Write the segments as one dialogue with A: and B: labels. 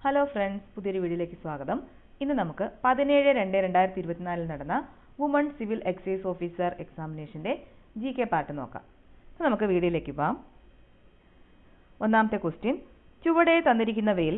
A: Hello friends, പുതിയൊരു വീഡിയോയിലേക്ക് സ്വാഗതം. ഇന്ന് നമുക്ക് 17/2/2024 നടന്ന വുമൺ സിവിൽ എക്സൈസ് ഓഫീസർ എക്സാമിനേഷന്റെ GK പാർട്ട് നോക്കാം. അപ്പോൾ നമുക്ക് വീഡിയോയിലേക്ക് പോകാം. ഒന്നാമത്തെ ക്വസ്റ്റ്യൻ, ചുവടെ തന്നിരിക്കുന്നവയിൽ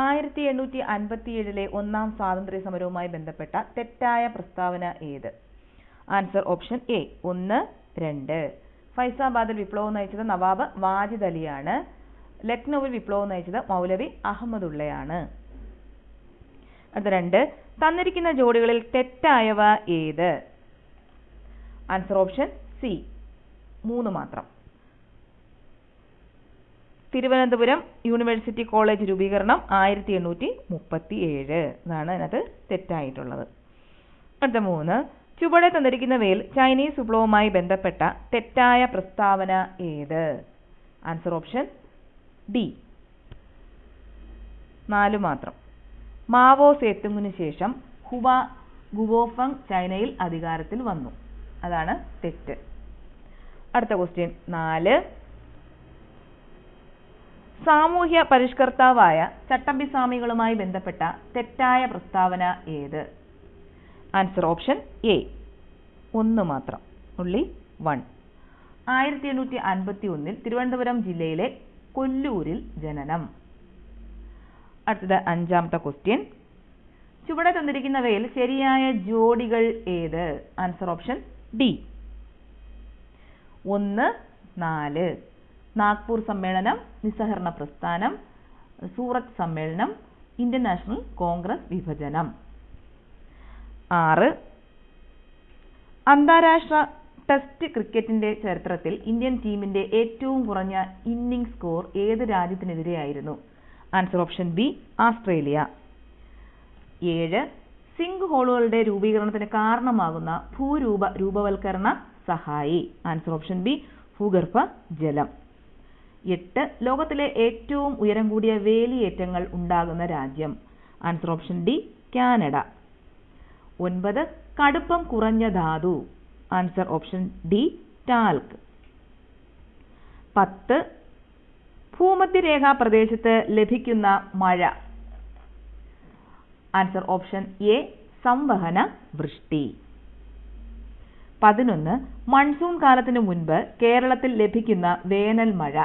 A: 1857 ഒന്നാം സ്വാതന്ത്ര്യ സമരവുമായി ബന്ധപ്പെട്ട തെറ്റായ പ്രസ്താവന ഏത്? Answer option A 1, 2. ഫൈസാബാദിൽ വിപ്ലവം നയിച്ചത് നവാബ് വാജിദ് അലിയാണ്. ലക്നൌവിൽ വിപ്ലവം നയിച്ചത് മൗലവി അഹമ്മദുള്ളയാണ്. അടുത്ത 2, തന്നിരിക്കുന്ന ജോഡികളിൽ തെറ്റായവ ഏത്? ആൻസർ ഓപ്ഷൻ സി 3 മാത്രം. തിരുവനന്തപുരം യൂണിവേഴ്സിറ്റി കോളേജ് രൂപീകരണം 1837 എന്നാണ് അതിനകത്ത് തെറ്റായിട്ടുള്ളത്. അടുത്ത 3, ചുവടെ തന്നിരിക്കുന്നവയിൽ ചൈനീസ് വിപ്ലവവുമായി ബന്ധപ്പെട്ട തെറ്റായ പ്രസ്താവന ഏത്? ആൻസർ ഓപ്ഷൻ ഡി 4 മാത്രം. മാവോ സേത്തുങ്ങിന് ശേഷം ഗുവോഫങ് ചൈനയിൽ അധികാരത്തിൽ വന്നു. അതാണ് തെറ്റ്. അടുത്ത ക്വസ്റ്റ്യൻ 4, സാമൂഹ്യ പരിഷ്കർത്താവായ ചട്ടമ്പിസ്വാമികളുമായി ബന്ധപ്പെട്ട തെറ്റായ പ്രസ്താവന ഏത്? ആൻസർ ഓപ്ഷൻ എ 1 മാത്രം, only 1. 1851 തിരുവനന്തപുരം ജില്ലയിലെ കൊല്ലൂരിൽ ജനനം. അടുത്തത് 5ാമത്തെ ക്വസ്റ്റ്യൻ, ചുവടെ തന്നിരിക്കുന്നവയിൽ ശരിയായ ജോഡികൾ ഏത്? Answer option D 1, 4. നാഗ്പൂർ സമ്മേളനം, നിസ്സഹകരണ പ്രസ്ഥാനം, സൂറത്ത് സമ്മേളനം, ഇന്ത്യൻ നാഷണൽ കോൺഗ്രസ് വിഭജനം. 6, അന്താരാഷ്ട്ര ടെസ്റ്റ് ക്രിക്കറ്റിന്റെ ചരിത്രത്തിൽ ഇന്ത്യൻ ടീമിന്റെ ഏറ്റവും കുറഞ്ഞ ഇന്നിംഗ്സ് സ്കോർ ഏത് രാജ്യത്തിനെതിരെയായിരുന്നു? Answer option B Australia. 7, sink ഹോളുകളുടെ രൂപീകരണത്തിന് കാരണമാകുന്ന രൂപവൽക്കരണ സഹായി? ആൻസർ ഓപ്ഷൻ ബി ഭൂഗർഭ ജലം. 8, ലോകത്തിലെ ഏറ്റവും ഉയരം കൂടിയ വേലിയേറ്റങ്ങൾ ഉണ്ടാകുന്ന രാജ്യം? Answer option D Canada. 9, കടുപ്പം കുറഞ്ഞ ധാതു? Answer option D talc. 10, ഭൂമധ്യരേഖാ പ്രദേശത്ത് ലഭിക്കുന്ന മഴ? ആൻസർ ഓപ്ഷൻ എ സംവഹന വൃഷ്ടി. 11, മൺസൂൺ കാലത്തിനു മുൻപ് കേരളത്തിൽ ലഭിക്കുന്ന വേനൽ മഴ?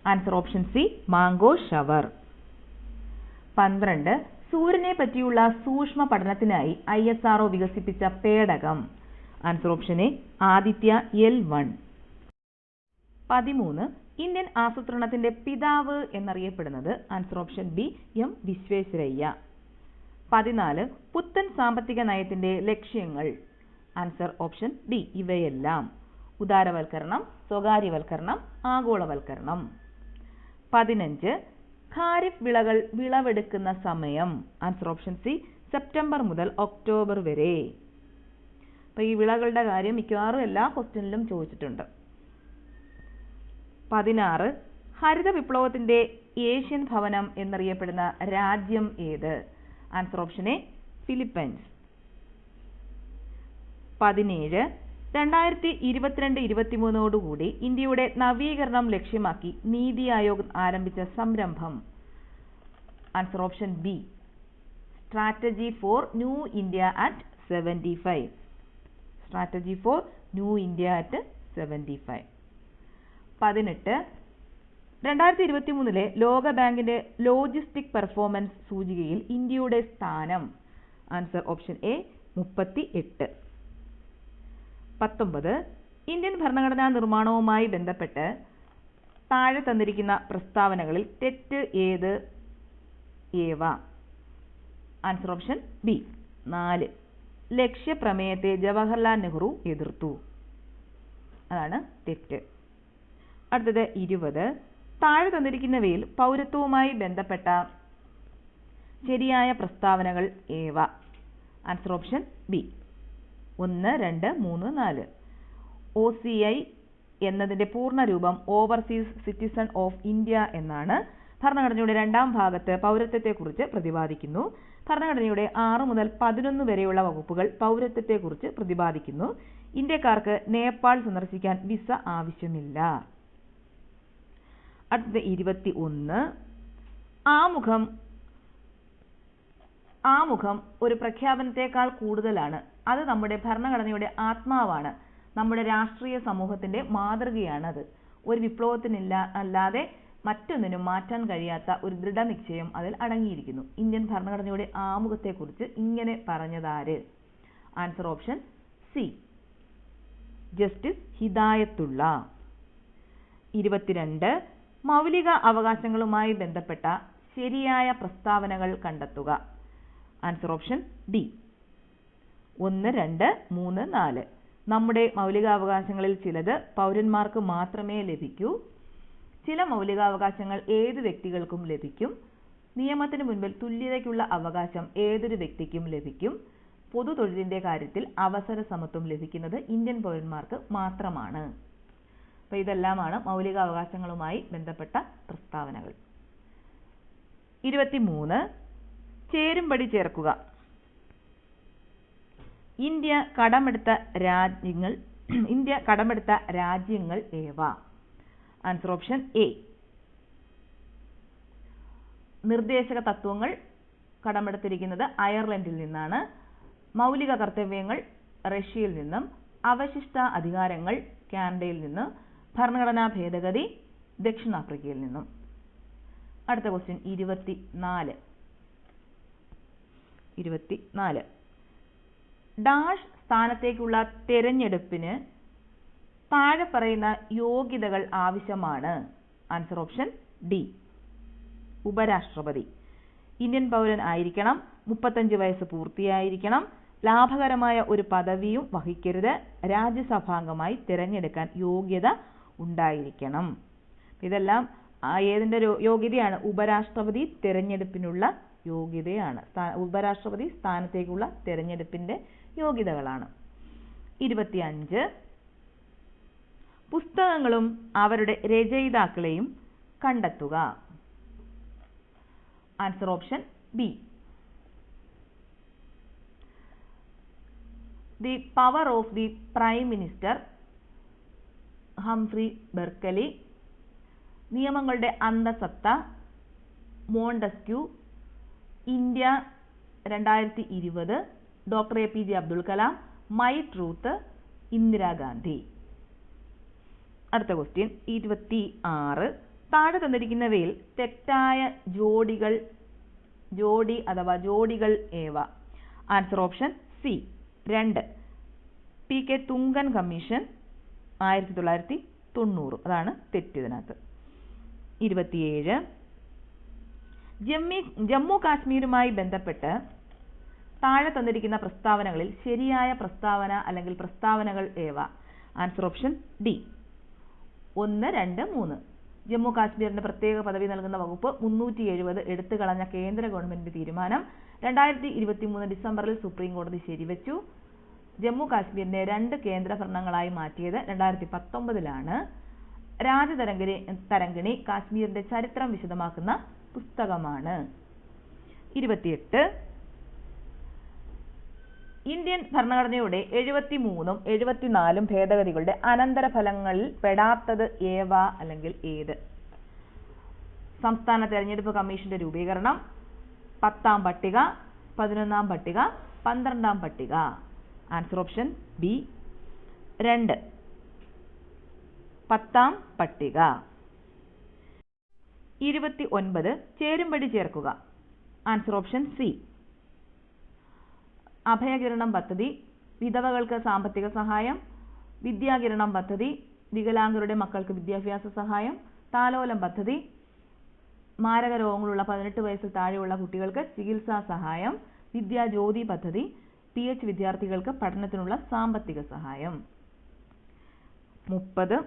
A: Answer option C mango shower. 12, സൂര്യനെ പറ്റിയുള്ള സൂക്ഷ്മ പഠനത്തിനായി ISRO വികസിപ്പിച്ച പേടകം? Answer option A Aditya L1. 13, Indian ആസൂത്രണത്തിന്റെ പിതാവ് എന്നറിയപ്പെടുന്നത്? Answer option B M Visvesvaraya. 14, പുത്തൻ സാമ്പത്തിക നയത്തിന്റെ ലക്ഷ്യങ്ങൾ? ആൻസർ ഓപ്ഷൻ ഡി ഇവയെല്ലാം: ഉദാരവൽക്കരണം, സ്വകാര്യവൽക്കരണം, ആഗോളവൽക്കരണം. 15, ഖാരിഫ് വിളകൾ വിളവെടുക്കുന്ന സമയം? ആൻസർ ഓപ്ഷൻ സി സെപ്റ്റംബർ മുതൽ ഒക്ടോബർ വരെ. അപ്പോൾ ഈ വിളകളുടെ കാര്യം മിക്കവാറും എല്ലാ ക്വസ്റ്റ്യനിലും ചോദിച്ചിട്ടുണ്ട്. 16, ഹരിത വിപ്ലവത്തിന്റെ ഏഷ്യൻ ഭവനം എന്നറിയപ്പെടുന്ന രാജ്യം ഏത്? Answer option A Philippines. 17, 2022-23 ഇന്ത്യയുടെ നവീകരണം ലക്ഷ്യമാക്കി നീതി ആയോഗ് ആരംഭിച്ച സംരംഭം? Answer option B strategy for new India at 75. Strategy for new India at 75. 18, 2023 ലോക ബാങ്കിന്റെ ലോജിസ്റ്റിക് പെർഫോമൻസ് സൂചികയിൽ ഇന്ത്യയുടെ സ്ഥാനം? Answer option A 38. 19, ഇന്ത്യൻ ഭരണഘടനാ നിർമ്മാണവുമായി ബന്ധപ്പെട്ട് താഴെ തന്നിരിക്കുന്ന പ്രസ്താവനകളിൽ തെറ്റ് ഏത് ഏവ? Answer option B 4. ലക്ഷ്യപ്രമേയത്തെ ജവഹർലാൽ നെഹ്റു എതിർത്തു. അതാണ് തെറ്റ്. അടുത്തത് 20, താഴെ തന്നിരിക്കുന്നവയിൽ പൗരത്വവുമായി ബന്ധപ്പെട്ട ശരിയായ പ്രസ്താവനകൾ ഏവ? Answer option B 1, 2, 3, 4. OCI എന്നതിന്റെ പൂർണ്ണരൂപം ഓവർസീസ് സിറ്റിസൺ ഓഫ് ഇന്ത്യ എന്നാണ്. ഭരണഘടനയുടെ 2ാം ഭാഗത്ത് പൗരത്വത്തെക്കുറിച്ച് പ്രതിപാദിക്കുന്നു. ഭരണഘടനയുടെ 6 മുതൽ 11 വരെയുള്ള വകുപ്പുകൾ പൗരത്വത്തെക്കുറിച്ച് പ്രതിപാദിക്കുന്നു. ഇന്ത്യക്കാർക്ക് നേപ്പാൾ സന്ദർശിക്കാൻ വിസ ആവശ്യമില്ല. അടുത്തത് 21, ആമുഖം ആമുഖം ഒരു പ്രഖ്യാപനത്തെക്കാൾ കൂടുതലാണ്. അത് നമ്മുടെ ഭരണഘടനയുടെ ആത്മാവാണ്. നമ്മുടെ രാഷ്ട്രീയ സമൂഹത്തിന്റെ മാതൃകയാണത്. ഒരു വിപ്ലവത്തിനല്ലാതെ മറ്റൊന്നിനും മാറ്റാൻ കഴിയാത്ത ഒരു ദൃഢനിശ്ചയം അതിൽ അടങ്ങിയിരിക്കുന്നു. ഇന്ത്യൻ ഭരണഘടനയുടെ ആമുഖത്തെക്കുറിച്ച് ഇങ്ങനെ പറഞ്ഞതാര്? Answer option C, justice Hidayatullah. 22. മൗലിക അവകാശങ്ങളുമായി ബന്ധപ്പെട്ട ശരിയായ പ്രസ്താവനകൾ കണ്ടെത്തുക. Answer option D. 1, 2, 3, 4. നമ്മുടെ മൗലികാവകാശങ്ങളിൽ ചിലത് പൗരന്മാർക്ക് മാത്രമേ ലഭിക്കൂ. ചില മൗലികാവകാശങ്ങൾ ഏത് വ്യക്തികൾക്കും ലഭിക്കും. നിയമത്തിന് മുൻപിൽ തുല്യതയ്ക്കുള്ള അവകാശം ഏതൊരു വ്യക്തിക്കും ലഭിക്കും. പൊതു തൊഴിലിന്റെ കാര്യത്തിൽ അവസര സമത്വം ലഭിക്കുന്നത് ഇന്ത്യൻ പൗരന്മാർക്ക് മാത്രമാണ്. അപ്പോൾ ഇതെല്ലാമാണ് മൗലികാവകാശങ്ങളുമായി ബന്ധപ്പെട്ട പ്രസ്താവനകൾ. 23. ചേരുംപടി ചേർക്കുക. ഇന്ത്യ കടമെടുത്ത രാജ്യങ്ങൾ ഏവ? Answer option A. നിർദ്ദേശക തത്വങ്ങൾ കടമെടുത്തിരിക്കുന്നത് അയർലൻഡിൽ നിന്നാണ്. മൗലിക കർത്തവ്യങ്ങൾ റഷ്യയിൽ നിന്നും. അവശിഷ്ട അധികാരങ്ങൾ കാനഡയിൽ നിന്നും. ഭരണഘടനാ ഭേദഗതി ദക്ഷിണാഫ്രിക്കയിൽ നിന്നും. അടുത്ത ക്വസ്റ്റ്യൻ 24. ഡാഷ് സ്ഥാനത്തേക്കുള്ള തെരഞ്ഞെടുപ്പിന് താഴെ പറയുന്ന യോഗ്യതകൾ ആവശ്യമാണ്. Answer option D. ഉപരാഷ്ട്രപതി. ഇന്ത്യൻ പൗരൻ ആയിരിക്കണം. 35 വയസ്സ് പൂർത്തിയായിരിക്കണം. ലാഭകരമായ ഒരു പദവിയും വഹിക്കരുത്. രാജ്യസഭാംഗമായി തിരഞ്ഞെടുക്കാൻ യോഗ്യത ഉണ്ടായിരിക്കണം. ഇതെല്ലാം ഏതിന്റെ യോഗ്യതയാണ്? ഉപരാഷ്ട്രപതി തിരഞ്ഞെടുപ്പിനുള്ള യോഗ്യതയാണ്. ഉപരാഷ്ട്രപതി സ്ഥാനത്തേക്കുള്ള തിരഞ്ഞെടുപ്പിന്റെ യോഗ്യതകളാണ്. 25. പുസ്തകങ്ങളും അവരുടെ രചയിതാക്കളെയും കണ്ടെത്തുക. Answer option B. The power of the prime minister Humphrey Berkeley. നിയമങ്ങളുടെ അന്തസത്ത Montesquieu. India 2020. Doctor APJ Abdul Kalam. My truth Indira Gandhi. അടുത്ത ക്വസ്റ്റ്യൻ 26. താഴെ തന്നിരിക്കുന്നവയിൽ തെറ്റായ ജോഡികൾ ഏവ? Answer option C. 2. PK Thungon commission 1990. അതാണ് തെറ്റിതിനകത്ത്. 27. ജമ്മു കാശ്മീരുമായി ബന്ധപ്പെട്ട് താഴെ തന്നിരിക്കുന്ന പ്രസ്താവനകളിൽ ശരിയായ പ്രസ്താവന അല്ലെങ്കിൽ പ്രസ്താവനകൾ ഏവ? Answer option D. 1, 2, 3. ജമ്മു കാശ്മീരിന് പ്രത്യേക പദവി നൽകുന്ന വകുപ്പ് 370 എടുത്തു കളഞ്ഞ കേന്ദ്ര ഗവൺമെന്റിന്റെ തീരുമാനം 2023 ഡിസംബറിൽ സുപ്രീം കോടതി ശരിവെച്ചു. ജമ്മു കാശ്മീരിനെ 2 കേന്ദ്ര ഭരണങ്ങളായി മാറ്റിയത് 2019 രാജതരംഗിണി കാശ്മീരിന്റെ ചരിത്രം വിശദമാക്കുന്ന പുസ്തകമാണ്. 28. ഇന്ത്യൻ ഭരണഘടനയുടെ 73ഉം 74ഉം ഭേദഗതികളുടെ അനന്തരഫലങ്ങളിൽ പെടാത്തത് ഏവ അല്ലെങ്കിൽ ഏത്? സംസ്ഥാന തെരഞ്ഞെടുപ്പ് കമ്മീഷന്റെ രൂപീകരണം, 10ാം പട്ടിക, 11ാം പട്ടിക, 12ാം പട്ടിക. Answer option B. 2. 10ാം പട്ടിക. 29. ചേരുംപടി ചേർക്കുക. Answer option C. അഭയകിരണം പദ്ധതി, വിധവകൾക്ക് സാമ്പത്തിക സഹായം, വിദ്യാകിരണം പദ്ധതി, വികലാംഗരുടെ മക്കൾക്ക് വിദ്യാഭ്യാസ സഹായം, താലോലം പദ്ധതി, മാരക രോഗങ്ങളുള്ള 18 വയസ്സിൽ താഴെയുള്ള കുട്ടികൾക്ക് ചികിത്സാ സഹായം, വിദ്യാജ്യോതി പദ്ധതി, PH വിദ്യാർത്ഥികൾക്ക് പഠനത്തിനുള്ള സാമ്പത്തിക സഹായം. 30.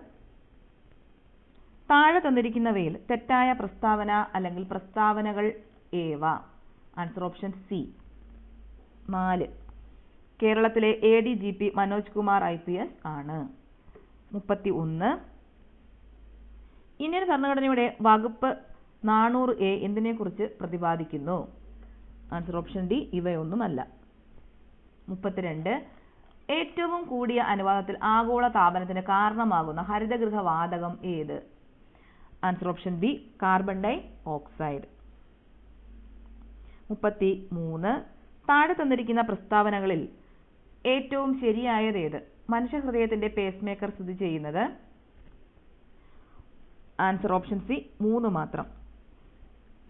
A: താഴെ തന്നിരിക്കുന്നവയിൽ തെറ്റായ പ്രസ്താവന അല്ലെങ്കിൽ പ്രസ്താവനകൾ ഏവ? Answer option C. 4. കേരളത്തിലെ ADGP മനോജ് കുമാർ IPS ആണ്. 31. ഇന്ത്യൻ ഭരണഘടനയുടെ വകുപ്പ് 400A എന്തിനെക്കുറിച്ച് പ്രതിപാദിക്കുന്നു? Answer option D. ഇവയൊന്നുമല്ല. 32. ഏറ്റവും കൂടിയ അനുപാതത്തിൽ ആഗോള താപനത്തിന് കാരണമാകുന്ന ഹരിതഗൃഹ വാതകം ഏത്? Answer option B. Carbon dioxide. 33. താഴെ തന്നിരിക്കുന്ന പ്രസ്താവനകളിൽ ഏറ്റവും ശരിയായതേത്? മനുഷ്യഹൃദയത്തിന്റെ പേസ്മേക്കർ സ്ഥിതി ചെയ്യുന്നത്? ആൻസർ ഓപ്ഷൻ സി 3 മാത്രം.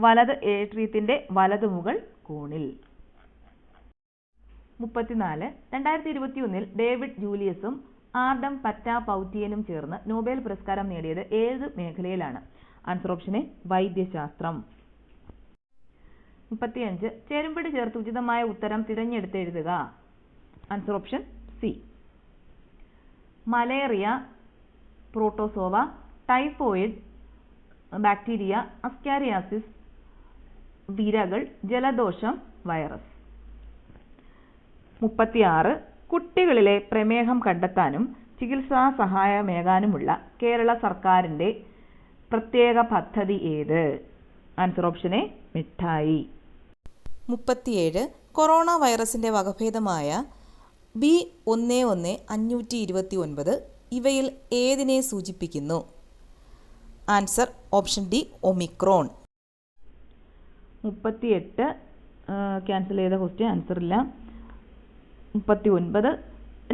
A: വലത് ഏട്രിയത്തിന്റെ വലതുമുകൾ കോണിൽ. 34. 2021 ഡേവിഡ് ജൂലിയസും ആർഡം പറ്റാപൗറ്റിയനും ചേർന്ന് നോബൽ പുരസ്കാരം നേടിയത് ഏത് മേഖലയിലാണ്? ആൻസർ ഓപ്ഷൻ എ വൈദ്യശാസ്ത്രം. 35. ചേരുംപടി ചേർത്ത് ഉചിതമായ ഉത്തരം തിരഞ്ഞെടുത്ത് എഴുതുക. Answer option C. Malaria, protozoa, typhoid bacteria, ascariasis, വിരകൾ, ജലദോഷം, വൈറസ്. 36. കുട്ടികളിലെ പ്രമേഹം കണ്ടെത്താനും ചികിത്സാ സഹായമേകാനുമുള്ള കേരള സർക്കാരിന്റെ പ്രത്യേക പദ്ധതി ഏത്? ആൻസർ ഓപ്ഷൻ എ മിഠായി.
B: 37. കൊറോണ വൈറസിന്റെ വകഭേദമായ B11529 ഇവയിൽ ഏതിനെ സൂചിപ്പിക്കുന്നു? Answer option D Omicron.
A: 38 cancel ചെയ്ത ക്വസ്റ്റ്യൻ, ആൻസർ ഇല്ല. 39.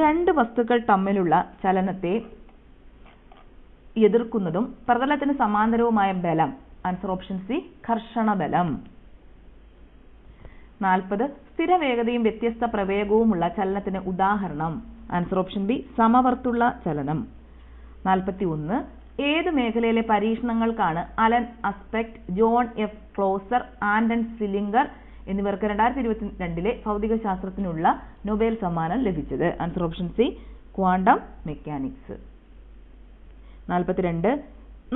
A: രണ്ട് വസ്തുക്കൾ തമ്മിലുള്ള ചലനത്തെ എതിർക്കുന്നതും പ്രതലത്തിന് സമാന്തരവുമായ ബലം? ആൻസർ ഓപ്ഷൻ സി ഘർഷണ ബലം. 40. സ്ഥിരവേഗതയും വ്യത്യസ്ത പ്രവേഗവുമുള്ള ചലനത്തിന് ഉദാഹരണം? ആൻസർ ഓപ്ഷൻ ബി സമവർത്തുള്ള ചലനം. 41. ഏത് മേഖലയിലെ പരീക്ഷണങ്ങൾക്കാണ് Alain Aspect, John F Clauser, Anton Zeilinger എന്നിവർക്ക് 2022 ഭൗതികശാസ്ത്രത്തിനുള്ള നൊബേൽ സമ്മാനം ലഭിച്ചത്? Answer option C quantum mechanics. 42.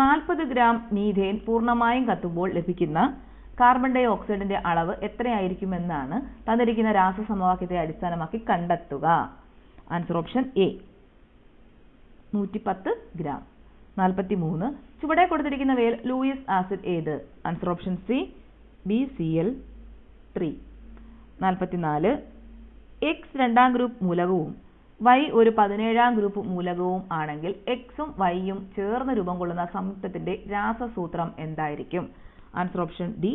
A: 40 gram methane പൂർണ്ണമായും കത്തുമ്പോൾ ലഭിക്കുന്ന കാർബൺ ഡൈ ഓക്സൈഡിന്റെ അളവ് എത്രയായിരിക്കുമെന്നാണ് തന്നിരിക്കുന്ന രാസസമവാക്യത്തെ അടിസ്ഥാനമാക്കി കണ്ടെത്തുക? Answer option A 110 gram. 43. ചുവടെ കൊടുത്തിരിക്കുന്നവയിൽ ലൂയിസ് ആസിഡ് ഏത്? Answer option C BCl3. 44. X രണ്ടാം ഗ്രൂപ്പ് മൂലകവും Y ഒരു 17ാം ഗ്രൂപ്പ് മൂലകവും ആണെങ്കിൽ Xഉം Yയും ചേർന്ന് രൂപം കൊള്ളുന്ന സംയുക്തത്തിന്റെ രാസസൂത്രം എന്തായിരിക്കും? Answer option D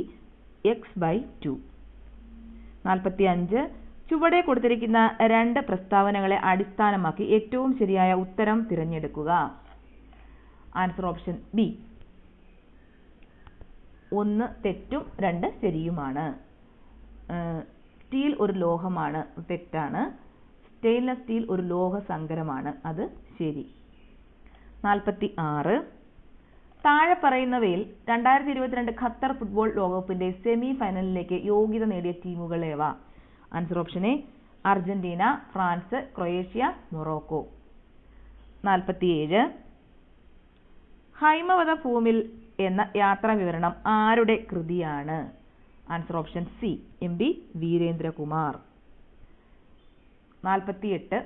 A: X/2. 45. ചുവടെ കൊടുത്തിരിക്കുന്ന രണ്ട് പ്രസ്താവനകളെ അടിസ്ഥാനമാക്കി ഏറ്റവും ശരിയായ ഉത്തരം തിരഞ്ഞെടുക്കുക. Answer option B. 1 തെറ്റും 2 ശരിയുമാണ്. സ്റ്റീൽ ഒരു ലോഹമാണ്, തെറ്റാണ്. സ്റ്റെയിൻലെസ് സ്റ്റീൽ ഒരു ലോഹ സങ്കരമാണ്, അത് ശരി. 46. താഴെ പറയുന്നവയിൽ 2022 ഖത്തർ ഫുട്ബോൾ ലോകകപ്പിന്റെ സെമി ഫൈനലിലേക്ക് യോഗ്യത നേടിയ ടീമുകൾ ഏവ? Answer option A Argentina, France, Croatia, Morocco. 47. ഹൈമവത ഭൂമിൽ എന്ന യാത്രാ വിവരണം ആരുടെ കൃതിയാണ്? Answer option C MB Veerendrakumar. 48.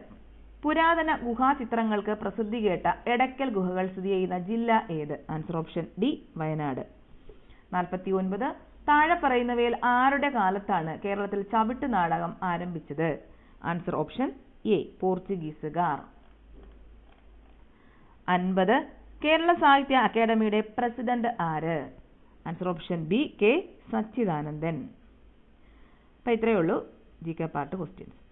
A: പുരാതന ഗുഹാചിത്രങ്ങൾക്ക് പ്രസിദ്ധി കേട്ട എടക്കൽ ഗുഹകൾ സ്ഥിതി ചെയ്യുന്ന ജില്ല ഏത്? Answer option D Wayanad. 49. താഴെ പറയുന്നവയിൽ ആരുടെ കാലത്താണ് കേരളത്തിൽ ചവിട്ട് നാടകം ആരംഭിച്ചത്? ആൻസർ ഓപ്ഷൻ എ പോർച്ചുഗീസുകാർ. 50. കേരള സാഹിത്യ അക്കാദമിയുടെ പ്രസിഡന്റ് ആര്? Answer option B K Sachidanandan. അപ്പോൾ ഇത്രയേ ഉള്ളൂ GK പാർട്ട് ക്വസ്റ്റ്യൻസ്.